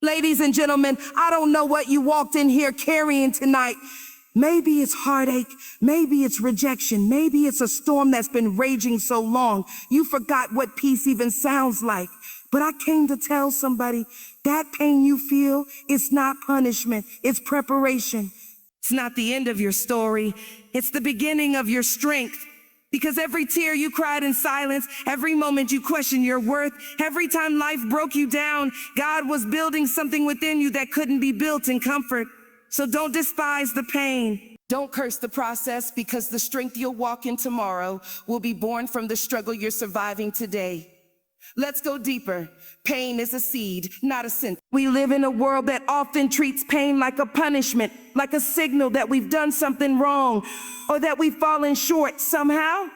Ladies and gentlemen, I don't know what you walked in here carrying tonight. Maybe it's heartache, maybe it's rejection, maybe it's a storm that's been raging so long, you forgot what peace even sounds like. But I came to tell somebody, that pain you feel, it's not punishment, it's preparation. It's not the end of your story, it's the beginning of your strength. Because every tear you cried in silence, every moment you questioned your worth, every time life broke you down, God was building something within you that couldn't be built in comfort. So don't despise the pain. Don't curse the process, because the strength you'll walk in tomorrow will be born from the struggle you're surviving today. Let's go deeper. Pain is a seed, not a sin. We live in a world that often treats pain like a punishment, like a signal that we've done something wrong or that we've fallen short somehow.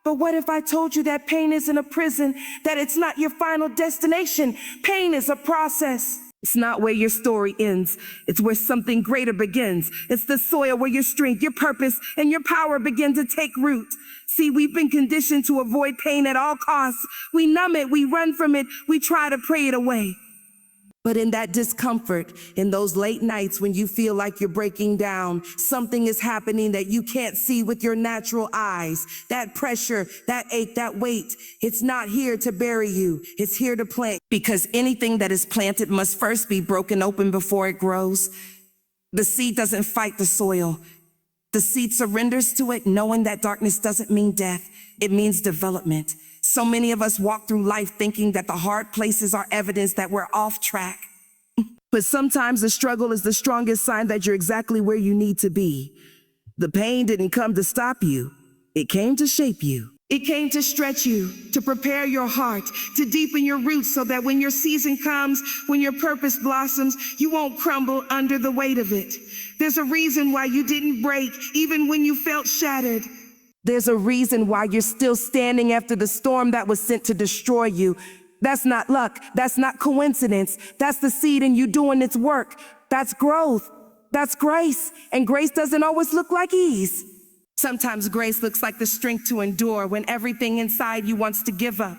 But what if I told you that pain isn't a prison, that it's not your final destination? Pain is a process. It's not where your story ends. It's where something greater begins. It's the soil where your strength, your purpose, and your power begin to take root. See, we've been conditioned to avoid pain at all costs. We numb it, we run from it, we try to pray it away. But in that discomfort, in those late nights when you feel like you're breaking down, something is happening that you can't see with your natural eyes. That pressure, that ache, that weight, it's not here to bury you. It's here to plant. Because anything that is planted must first be broken open before it grows. The seed doesn't fight the soil. The seed surrenders to it, knowing that darkness doesn't mean death. It means development. So many of us walk through life thinking that the hard places are evidence that we're off track. But sometimes the struggle is the strongest sign that you're exactly where you need to be. The pain didn't come to stop you. It came to shape you. It came to stretch you, to prepare your heart, to deepen your roots so that when your season comes, when your purpose blossoms, you won't crumble under the weight of it. There's a reason why you didn't break, even when you felt shattered. There's a reason why you're still standing after the storm that was sent to destroy you. That's not luck. That's not coincidence. That's the seed in you doing its work. That's growth. That's grace. And grace doesn't always look like ease. Sometimes grace looks like the strength to endure when everything inside you wants to give up.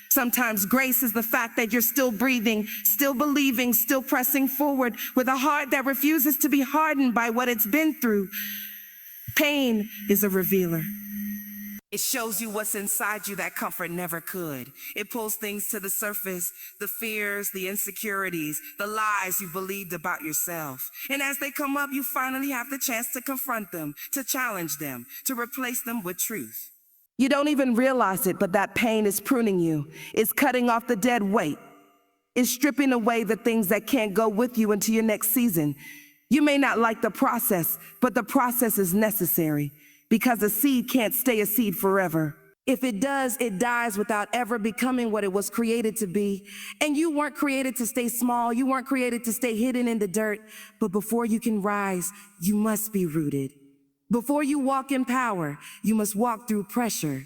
Sometimes grace is the fact that you're still breathing, still believing, still pressing forward with a heart that refuses to be hardened by what it's been through. Pain is a revealer. It shows you what's inside you that comfort never could. It pulls things to the surface, the fears, the insecurities, the lies you believed about yourself. And as they come up, you finally have the chance to confront them, to challenge them, to replace them with truth. You don't even realize it, but that pain is pruning you. It's cutting off the dead weight. It's stripping away the things that can't go with you into your next season. You may not like the process, but the process is necessary. Because a seed can't stay a seed forever. If it does, it dies without ever becoming what it was created to be. And you weren't created to stay small. You weren't created to stay hidden in the dirt. But before you can rise, you must be rooted. Before you walk in power, you must walk through pressure.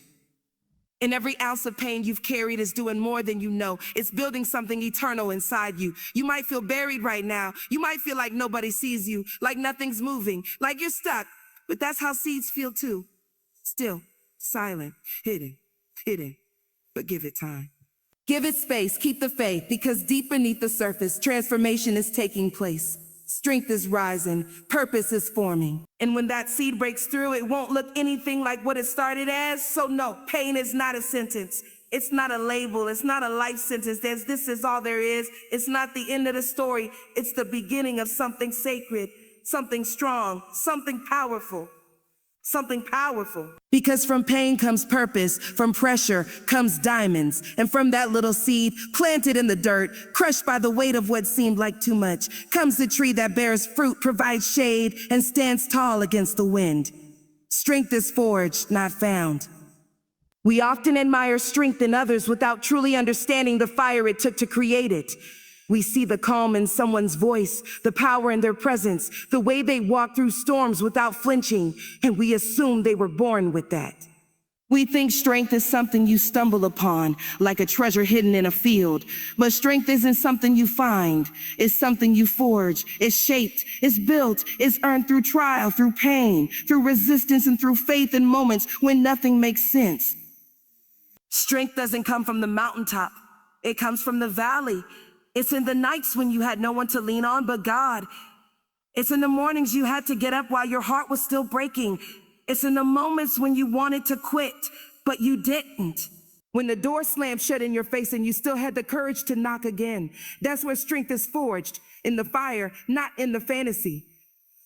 And every ounce of pain you've carried is doing more than you know. It's building something eternal inside you. You might feel buried right now. You might feel like nobody sees you, like nothing's moving, like you're stuck. But that's how seeds feel too. Still, silent, hidden, but give it time. Give it space, keep the faith, because deep beneath the surface, transformation is taking place. Strength is rising, purpose is forming. And when that seed breaks through, it won't look anything like what it started as. So no, pain is not a sentence. It's not a label. It's not a life sentence. This is all there is. It's not the end of the story. It's the beginning of something sacred. Something strong, something powerful. Because from pain comes purpose, from pressure comes diamonds, and from that little seed planted in the dirt, crushed by the weight of what seemed like too much, comes the tree that bears fruit, provides shade, and stands tall against the wind. Strength is forged, not found. We often admire strength in others without truly understanding the fire it took to create it. We see the calm in someone's voice, the power in their presence, the way they walk through storms without flinching, and we assume they were born with that. We think strength is something you stumble upon, like a treasure hidden in a field. But strength isn't something you find. It's something you forge. It's shaped. It's built. It's earned through trial, through pain, through resistance, and through faith in moments when nothing makes sense. Strength doesn't come from the mountaintop. It comes from the valley. It's in the nights when you had no one to lean on but God. It's in the mornings you had to get up while your heart was still breaking. It's in the moments when you wanted to quit, but you didn't. When the door slammed shut in your face and you still had the courage to knock again. That's where strength is forged, in the fire, not in the fantasy.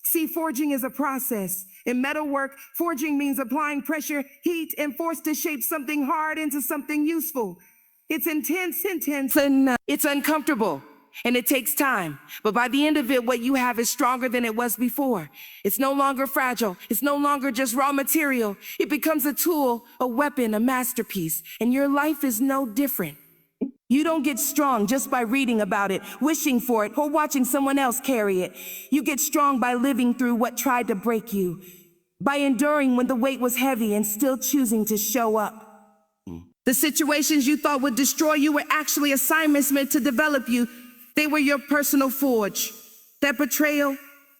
See, forging is a process. In metalwork, forging means applying pressure, heat, and force to shape something hard into something useful. It's intense, and it's uncomfortable, and it takes time. But by the end of it, what you have is stronger than it was before. It's no longer fragile. It's no longer just raw material. It becomes a tool, a weapon, a masterpiece, and your life is no different. You don't get strong just by reading about it, wishing for it, or watching someone else carry it. You get strong by living through what tried to break you, by enduring when the weight was heavy and still choosing to show up. The situations you thought would destroy you were actually assignments meant to develop you. They were your personal forge. That betrayal,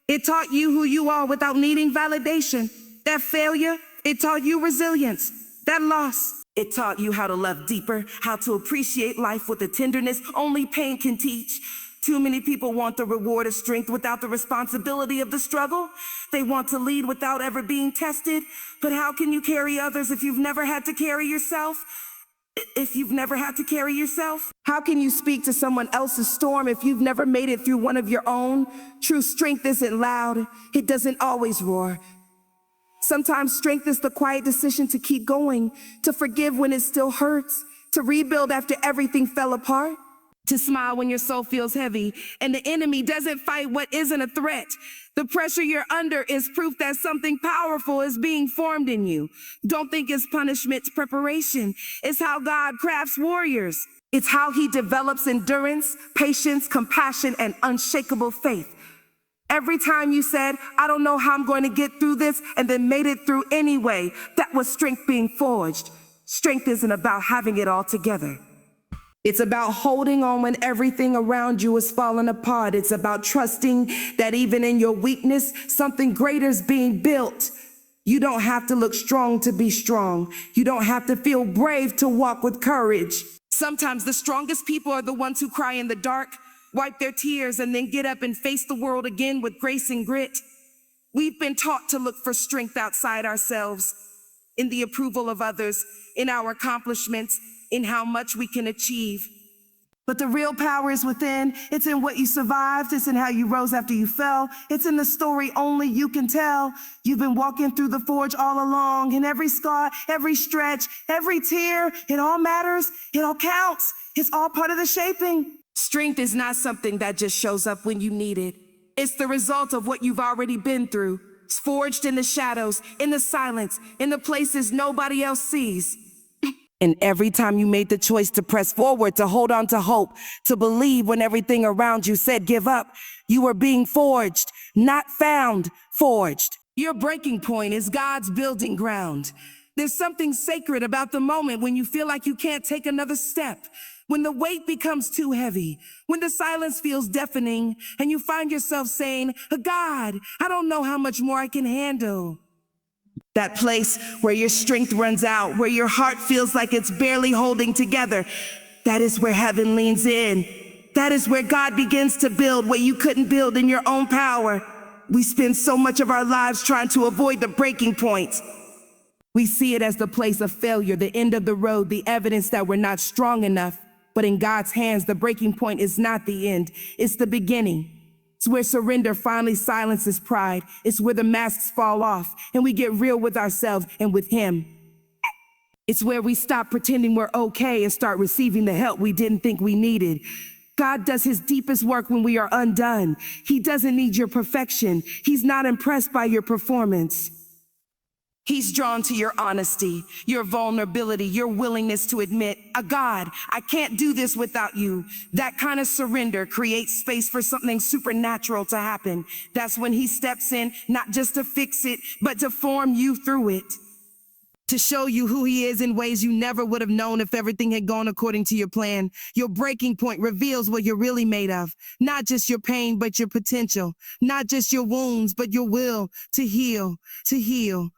it taught you who you are without needing validation. That failure, it taught you resilience. That loss, it taught you how to love deeper, how to appreciate life with the tenderness only pain can teach. Too many people want the reward of strength without the responsibility of the struggle. They want to lead without ever being tested. But how can you carry others if you've never had to carry yourself? How can you speak to someone else's storm if you've never made it through one of your own? True strength isn't loud. It doesn't always roar. Sometimes strength is the quiet decision to keep going, to forgive when it still hurts, to rebuild after everything fell apart, to smile when your soul feels heavy and the enemy doesn't fight what isn't a threat. The pressure you're under is proof that something powerful is being formed in you. Don't think it's punishment, it's preparation. It's how God crafts warriors. It's how he develops endurance, patience, compassion, and unshakable faith. Every time you said, I don't know how I'm going to get through this, and then made it through anyway, that was strength being forged. Strength isn't about having it all together. It's about holding on when everything around you is falling apart. It's about trusting that even in your weakness, something greater is being built. You don't have to look strong to be strong. You don't have to feel brave to walk with courage. Sometimes the strongest people are the ones who cry in the dark, wipe their tears, and then get up and face the world again with grace and grit. We've been taught to look for strength outside ourselves, in the approval of others, in our accomplishments, in how much we can achieve. But the real power is within. It's in what you survived. It's in how you rose after you fell. It's in the story only you can tell. You've been walking through the forge all along, and every scar, every stretch, every tear, it all matters. It all counts. It's all part of the shaping. Strength is not something that just shows up when you need it. It's the result of what you've already been through. It's forged in the shadows, in the silence, in the places nobody else sees. And every time you made the choice to press forward, to hold on to hope, to believe when everything around you said give up, you were being forged, not found, forged. Your breaking point is God's building ground. There's something sacred about the moment when you feel like you can't take another step, when the weight becomes too heavy, when the silence feels deafening, and you find yourself saying, God, I don't know how much more I can handle. That place where your strength runs out, where your heart feels like it's barely holding together, that is where heaven leans in. That is where God begins to build what you couldn't build in your own power. We spend so much of our lives trying to avoid the breaking point. We see it as the place of failure, the end of the road, the evidence that we're not strong enough. But in God's hands, the breaking point is not the end, it's the beginning. It's where surrender finally silences pride. It's where the masks fall off and we get real with ourselves and with Him. It's where we stop pretending we're okay and start receiving the help we didn't think we needed. God does His deepest work when we are undone. He doesn't need your perfection. He's not impressed by your performance. He's drawn to your honesty, your vulnerability, your willingness to admit, God, I can't do this without you. That kind of surrender creates space for something supernatural to happen. That's when He steps in, not just to fix it, but to form you through it. To show you who He is in ways you never would have known if everything had gone according to your plan. Your breaking point reveals what you're really made of. Not just your pain, but your potential. Not just your wounds, but your will to heal, to heal.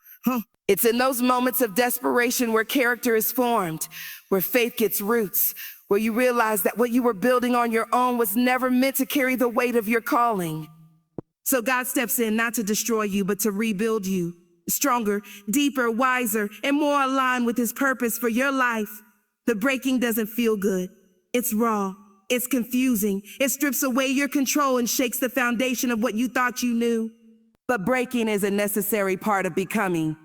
It's in those moments of desperation where character is formed, where faith gets roots, where you realize that what you were building on your own was never meant to carry the weight of your calling. So God steps in not to destroy you, but to rebuild you, stronger, deeper, wiser, and more aligned with his purpose for your life. The breaking doesn't feel good. It's raw. It's confusing. It strips away your control and shakes the foundation of what you thought you knew. But breaking is a necessary part of becoming.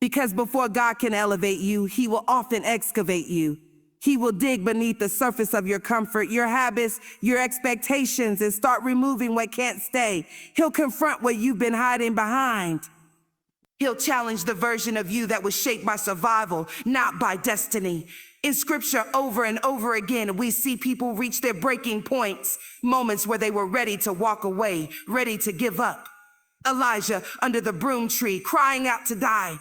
Because before God can elevate you, he will often excavate you. He will dig beneath the surface of your comfort, your habits, your expectations, and start removing what can't stay. He'll confront what you've been hiding behind. He'll challenge the version of you that was shaped by survival, not by destiny. In scripture, over and over again, we see people reach their breaking points, moments where they were ready to walk away, ready to give up. Elijah under the broom tree, crying out to die.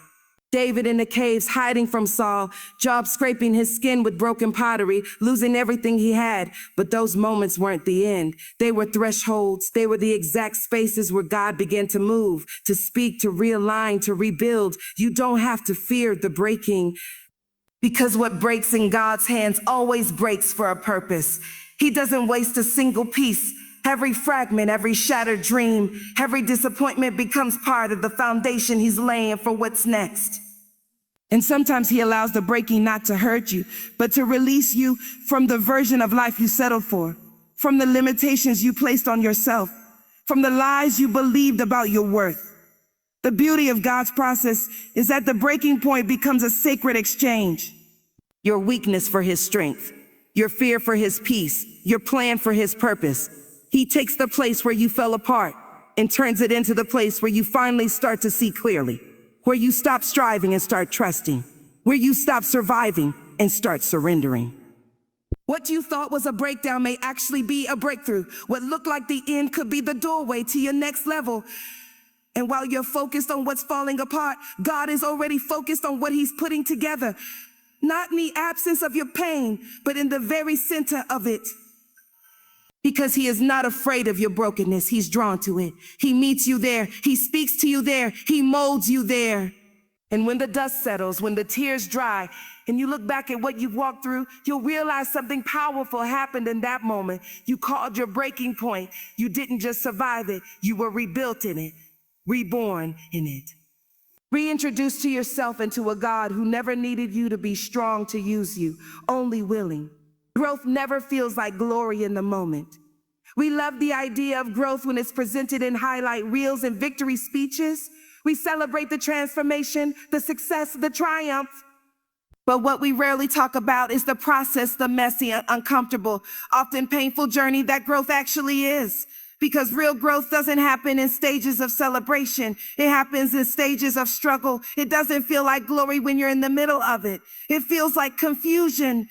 David in the caves, hiding from Saul. Job scraping his skin with broken pottery, losing everything he had. But those moments weren't the end. They were thresholds. They were the exact spaces where God began to move, to speak, to realign, to rebuild. You don't have to fear the breaking, because what breaks in God's hands always breaks for a purpose. He doesn't waste a single piece. Every fragment, every shattered dream, every disappointment becomes part of the foundation he's laying for what's next. And sometimes he allows the breaking not to hurt you, but to release you from the version of life you settled for, from the limitations you placed on yourself, from the lies you believed about your worth. The beauty of God's process is that the breaking point becomes a sacred exchange. Your weakness for his strength, your fear for his peace, your plan for his purpose. He takes the place where you fell apart and turns it into the place where you finally start to see clearly, where you stop striving and start trusting, where you stop surviving and start surrendering. What you thought was a breakdown may actually be a breakthrough. What looked like the end could be the doorway to your next level. And while you're focused on what's falling apart, God is already focused on what he's putting together. Not in the absence of your pain, but in the very center of it. Because he is not afraid of your brokenness. He's drawn to it. He meets you there. He speaks to you there. He molds you there. And when the dust settles, when the tears dry, and you look back at what you've walked through, you'll realize something powerful happened in that moment. You called your breaking point. You didn't just survive it. You were rebuilt in it, reborn in it. Reintroduced to yourself and to a God who never needed you to be strong to use you, only willing. Growth never feels like glory in the moment. We love the idea of growth when it's presented in highlight reels and victory speeches. We celebrate the transformation, the success, the triumph. But what we rarely talk about is the process, the messy, uncomfortable, often painful journey that growth actually is. Because real growth doesn't happen in stages of celebration. It happens in stages of struggle. It doesn't feel like glory when you're in the middle of it. It feels like confusion.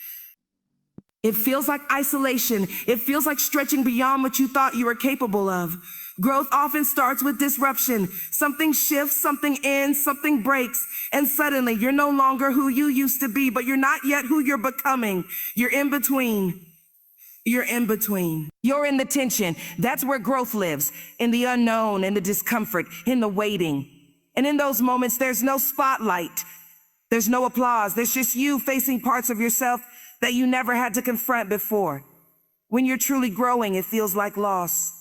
It feels like isolation. It feels like stretching beyond what you thought you were capable of. Growth often starts with disruption. Something shifts, something ends, something breaks, and suddenly you're no longer who you used to be, but you're not yet who you're becoming. You're in between. You're in between. You're in the tension. That's where growth lives, in the unknown, in the discomfort, in the waiting. And in those moments, there's no spotlight. There's no applause. There's just you facing parts of yourself that you never had to confront before. When you're truly growing, it feels like loss.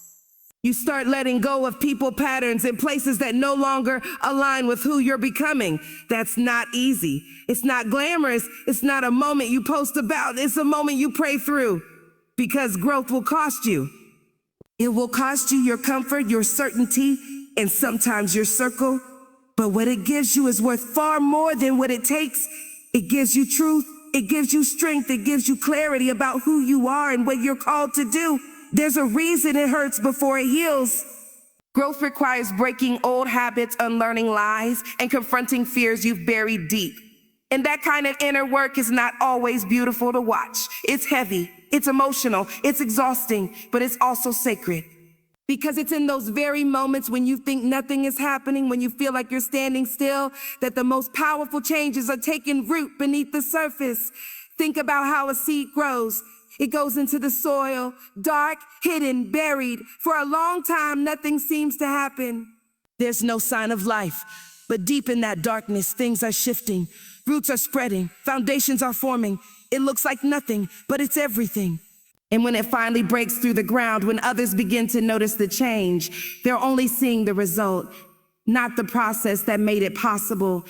You start letting go of people, patterns, and places that no longer align with who you're becoming. That's not easy. It's not glamorous. It's not a moment you post about. It's a moment you pray through. Because growth will cost you. It will cost you your comfort, your certainty, and sometimes your circle. But what it gives you is worth far more than what it takes. It gives you truth. It gives you strength. It gives you clarity about who you are and what you're called to do. There's a reason it hurts before it heals. Growth requires breaking old habits, unlearning lies, and confronting fears you've buried deep. And that kind of inner work is not always beautiful to watch. It's heavy, it's emotional, it's exhausting, but it's also sacred. Because it's in those very moments when you think nothing is happening, when you feel like you're standing still, that the most powerful changes are taking root beneath the surface. Think about how a seed grows. It goes into the soil, dark, hidden, buried. For a long time, nothing seems to happen. There's no sign of life, but deep in that darkness, things are shifting. Roots are spreading, foundations are forming, It looks like nothing, but it's everything. And when it finally breaks through the ground, when others begin to notice the change, they're only seeing the result, not the process that made it possible.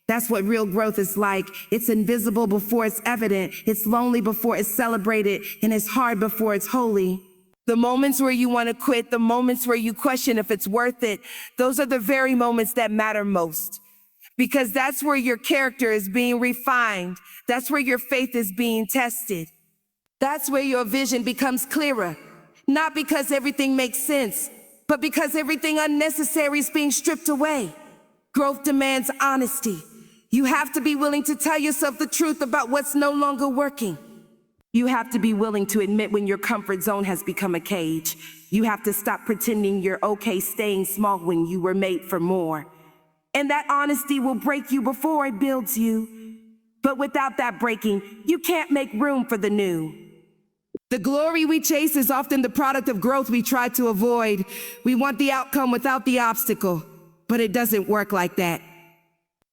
That's what real growth is like. It's invisible before it's evident. It's lonely before it's celebrated, and it's hard before it's holy. The moments where you want to quit, the moments where you question if it's worth it, those are the very moments that matter most. Because that's where your character is being refined. That's where your faith is being tested. That's where your vision becomes clearer. Not because everything makes sense, but because everything unnecessary is being stripped away. Growth demands honesty. You have to be willing to tell yourself the truth about what's no longer working. You have to be willing to admit when your comfort zone has become a cage. You have to stop pretending you're okay staying small when you were made for more. And that honesty will break you before it builds you. But without that breaking, you can't make room for the new. The glory we chase is often the product of growth we try to avoid. We want the outcome without the obstacle, but it doesn't work like that.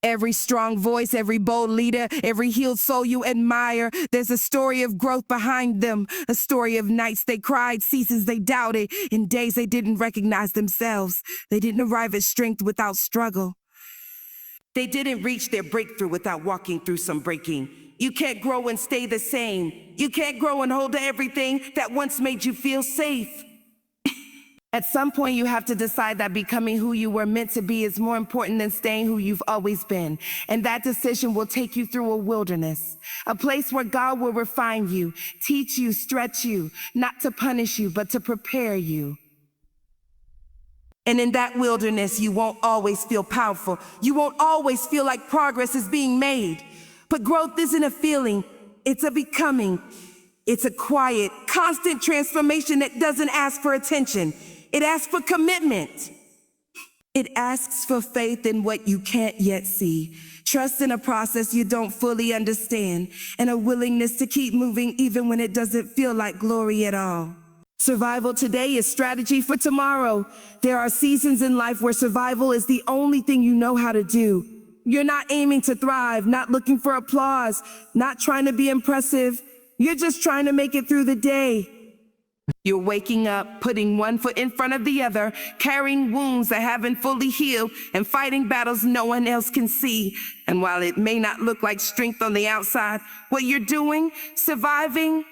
Every strong voice, every bold leader, every healed soul you admire, there's a story of growth behind them, a story of nights they cried, seasons they doubted, and days they didn't recognize themselves. They didn't arrive at strength without struggle. They didn't reach their breakthrough without walking through some breaking. You can't grow and stay the same. You can't grow and hold to everything that once made you feel safe. At some point, you have to decide that becoming who you were meant to be is more important than staying who you've always been. And that decision will take you through a wilderness, a place where God will refine you, teach you, stretch you, not to punish you, but to prepare you. And in that wilderness, you won't always feel powerful. You won't always feel like progress is being made. But growth isn't a feeling, it's a becoming. It's a quiet, constant transformation that doesn't ask for attention. It asks for commitment. It asks for faith in what you can't yet see, trust in a process you don't fully understand, and a willingness to keep moving even when it doesn't feel like glory at all. Survival today is strategy for tomorrow. There are seasons in life where survival is the only thing you know how to do. You're not aiming to thrive, not looking for applause, not trying to be impressive. You're just trying to make it through the day. You're waking up, putting one foot in front of the other, carrying wounds that haven't fully healed, and fighting battles no one else can see. And while it may not look like strength on the outside, what you're doing, surviving,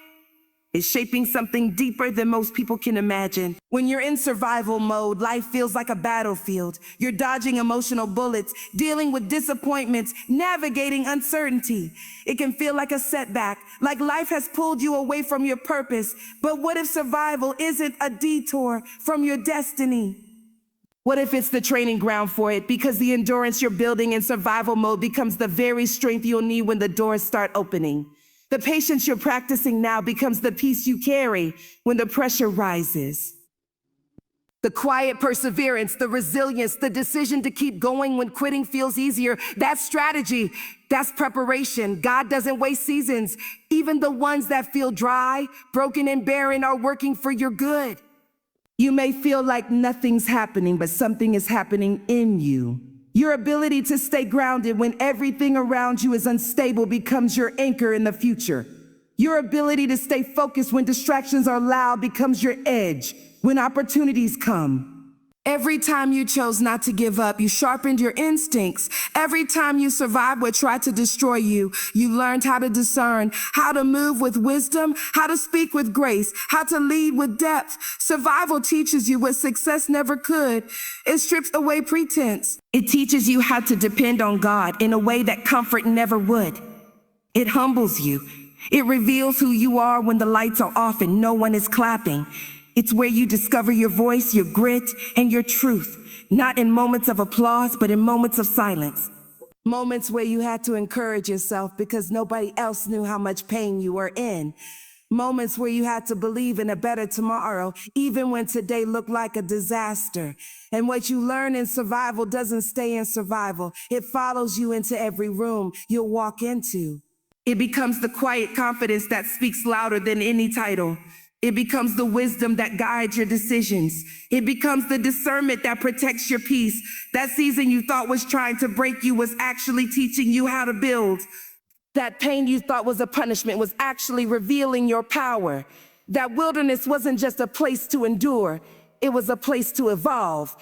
is shaping something deeper than most people can imagine. When you're in survival mode, life feels like a battlefield. You're dodging emotional bullets, dealing with disappointments, navigating uncertainty. It can feel like a setback, like life has pulled you away from your purpose. But what if survival isn't a detour from your destiny? What if it's the training ground for it? Because the endurance you're building in survival mode becomes the very strength you'll need when the doors start opening. The patience you're practicing now becomes the peace you carry when the pressure rises. The quiet perseverance, the resilience, the decision to keep going when quitting feels easier, that's strategy, that's preparation. God doesn't waste seasons. Even the ones that feel dry, broken, and barren are working for your good. You may feel like nothing's happening, but something is happening in you. Your ability to stay grounded when everything around you is unstable becomes your anchor in the future. Your ability to stay focused when distractions are loud becomes your edge when opportunities come. Every time you chose not to give up, you sharpened your instincts. Every time you survived what tried to destroy you, you learned how to discern, how to move with wisdom, how to speak with grace, how to lead with depth. Survival teaches you what success never could. It strips away pretense. It teaches you how to depend on God in a way that comfort never would. It humbles you. It reveals who you are when the lights are off and no one is clapping. It's where you discover your voice, your grit, and your truth, not in moments of applause, but in moments of silence. Moments where you had to encourage yourself because nobody else knew how much pain you were in. Moments where you had to believe in a better tomorrow, even when today looked like a disaster. And what you learn in survival doesn't stay in survival. It follows you into every room you'll walk into. It becomes the quiet confidence that speaks louder than any title. It becomes the wisdom that guides your decisions. It becomes the discernment that protects your peace. That season you thought was trying to break you was actually teaching you how to build. That pain you thought was a punishment was actually revealing your power. That wilderness wasn't just a place to endure, it was a place to evolve.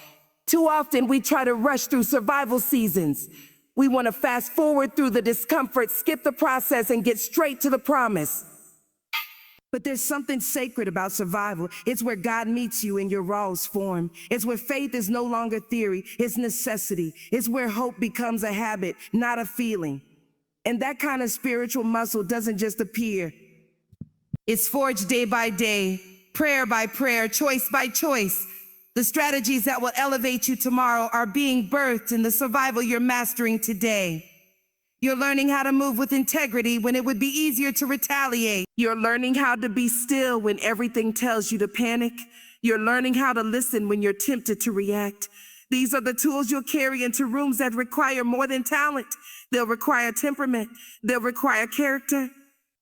Too often we try to rush through survival seasons. We want to fast forward through the discomfort, skip the process, and get straight to the promise. But there's something sacred about survival. It's where God meets you in your rawest form. It's where faith is no longer theory, it's necessity. It's where hope becomes a habit, not a feeling. And that kind of spiritual muscle doesn't just appear. It's forged day by day, prayer by prayer, choice by choice. The strategies that will elevate you tomorrow are being birthed in the survival you're mastering today. You're learning how to move with integrity when it would be easier to retaliate. You're learning how to be still when everything tells you to panic. You're learning how to listen when you're tempted to react. These are the tools you'll carry into rooms that require more than talent. They'll require temperament. They'll require character.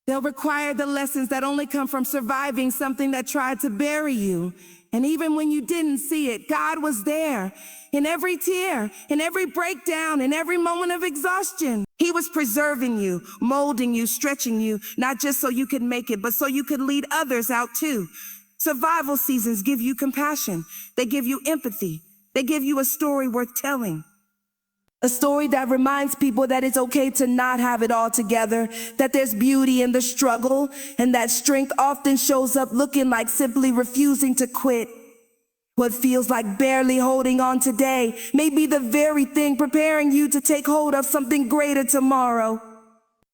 They'll require the lessons that only come from surviving something that tried to bury you. And even when you didn't see it, God was there. In every tear, in every breakdown, in every moment of exhaustion. He was preserving you, molding you, stretching you, not just so you could make it, but so you could lead others out too. Survival seasons give you compassion. They give you empathy. They give you a story worth telling. A story that reminds people that it's okay to not have it all together, that there's beauty in the struggle, and that strength often shows up looking like simply refusing to quit. What feels like barely holding on today may be the very thing preparing you to take hold of something greater tomorrow.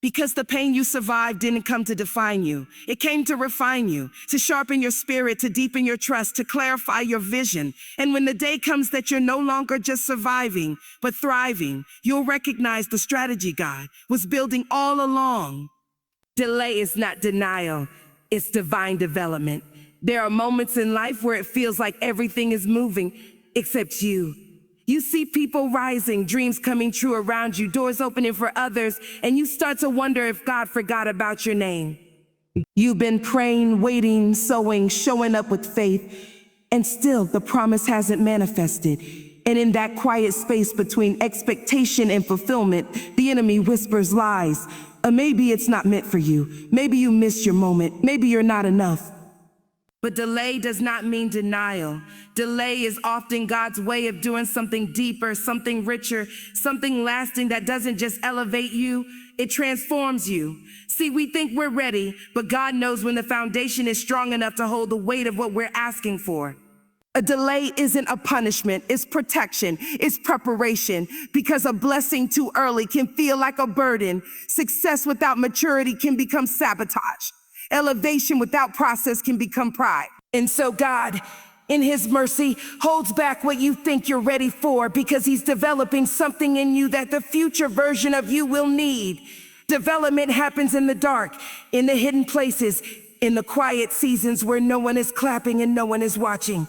Because the pain you survived didn't come to define you. It came to refine you, to sharpen your spirit, to deepen your trust, to clarify your vision. And when the day comes that you're no longer just surviving, but thriving, you'll recognize the strategy God was building all along. Delay is not denial, it's divine development. There are moments in life where it feels like everything is moving except you. You see people rising, dreams coming true around you, doors opening for others, and you start to wonder if God forgot about your name. You've been praying, waiting, sowing, showing up with faith, and still the promise hasn't manifested. And in that quiet space between expectation and fulfillment, the enemy whispers lies. Maybe it's not meant for you. Maybe you missed your moment. Maybe you're not enough. But delay does not mean denial. Delay is often God's way of doing something deeper, something richer, something lasting that doesn't just elevate you, it transforms you. See, we think we're ready, but God knows when the foundation is strong enough to hold the weight of what we're asking for. A delay isn't a punishment, it's protection, it's preparation, because a blessing too early can feel like a burden. Success without maturity can become sabotage. Elevation without process can become pride. And so God, in His mercy, holds back what you think you're ready for because He's developing something in you that the future version of you will need. Development happens in the dark, in the hidden places, in the quiet seasons where no one is clapping and no one is watching.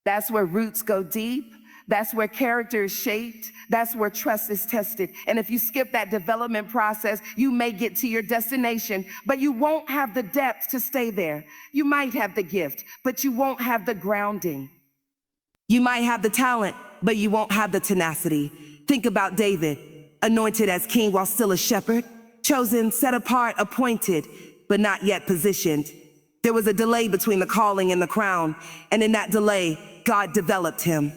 That's where roots go deep. That's where character is shaped. That's where trust is tested. And if you skip that development process, you may get to your destination, but you won't have the depth to stay there. You might have the gift, but you won't have the grounding. You might have the talent, but you won't have the tenacity. Think about David, anointed as king while still a shepherd, chosen, set apart, appointed, but not yet positioned. There was a delay between the calling and the crown, and in that delay, God developed him.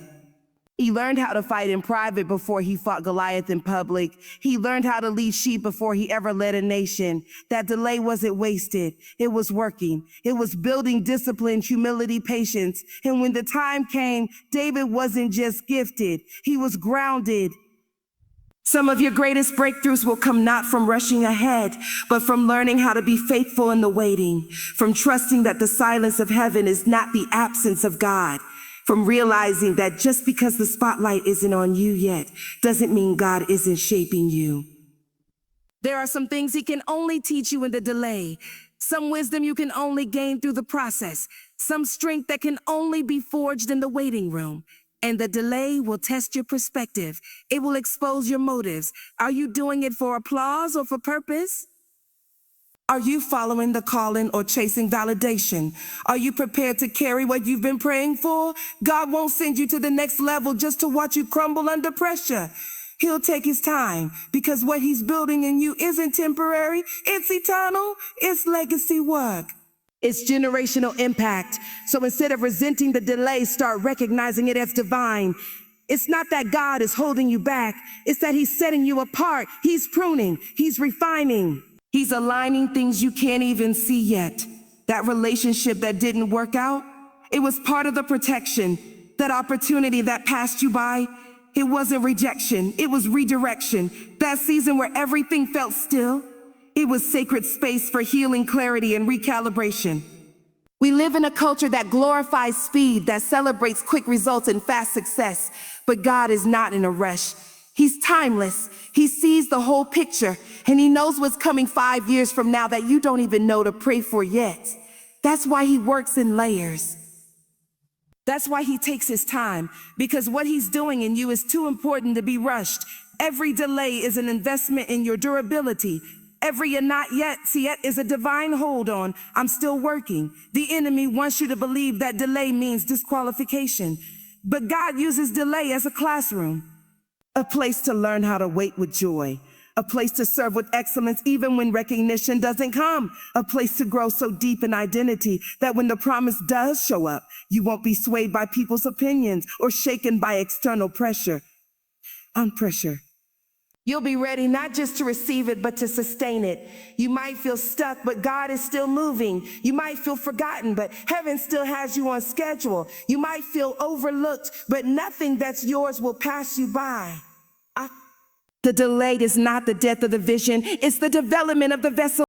He learned how to fight in private before he fought Goliath in public. He learned how to lead sheep before he ever led a nation. That delay wasn't wasted. It was working. It was building discipline, humility, patience. And when the time came, David wasn't just gifted. He was grounded. Some of your greatest breakthroughs will come not from rushing ahead, but from learning how to be faithful in the waiting, from trusting that the silence of heaven is not the absence of God, from realizing that just because the spotlight isn't on you yet doesn't mean God isn't shaping you. There are some things He can only teach you in the delay, some wisdom you can only gain through the process, some strength that can only be forged in the waiting room. And the delay will test your perspective. It will expose your motives. Are you doing it for applause or for purpose? Are you following the calling or chasing validation? Are you prepared to carry what you've been praying for? God won't send you to the next level just to watch you crumble under pressure. He'll take his time because what he's building in you isn't temporary, it's eternal, it's legacy work. It's generational impact. So instead of resenting the delay, start recognizing it as divine. It's not that God is holding you back. It's that he's setting you apart. He's pruning. He's refining. He's aligning things you can't even see yet. That relationship that didn't work out, it was part of the protection. That opportunity that passed you by, it wasn't rejection. It was redirection. That season where everything felt still, it was sacred space for healing, clarity, and recalibration. We live in a culture that glorifies speed, that celebrates quick results and fast success. But God is not in a rush. He's timeless. He sees the whole picture, and he knows what's coming 5 years from now that you don't even know to pray for yet. That's why he works in layers. That's why he takes his time, because what he's doing in you is too important to be rushed. Every delay is an investment in your durability. Every not yet, see yet is a divine hold on. I'm still working. The enemy wants you to believe that delay means disqualification. But God uses delay as a classroom, a place to learn how to wait with joy, a place to serve with excellence even when recognition doesn't come, a place to grow so deep in identity that when the promise does show up, you won't be swayed by people's opinions or shaken by external pressure. You'll be ready not just to receive it, but to sustain it. You might feel stuck, but God is still moving. You might feel forgotten, but heaven still has you on schedule. You might feel overlooked, but nothing that's yours will pass you by. The delay is not the death of the vision, it's the development of the vessel.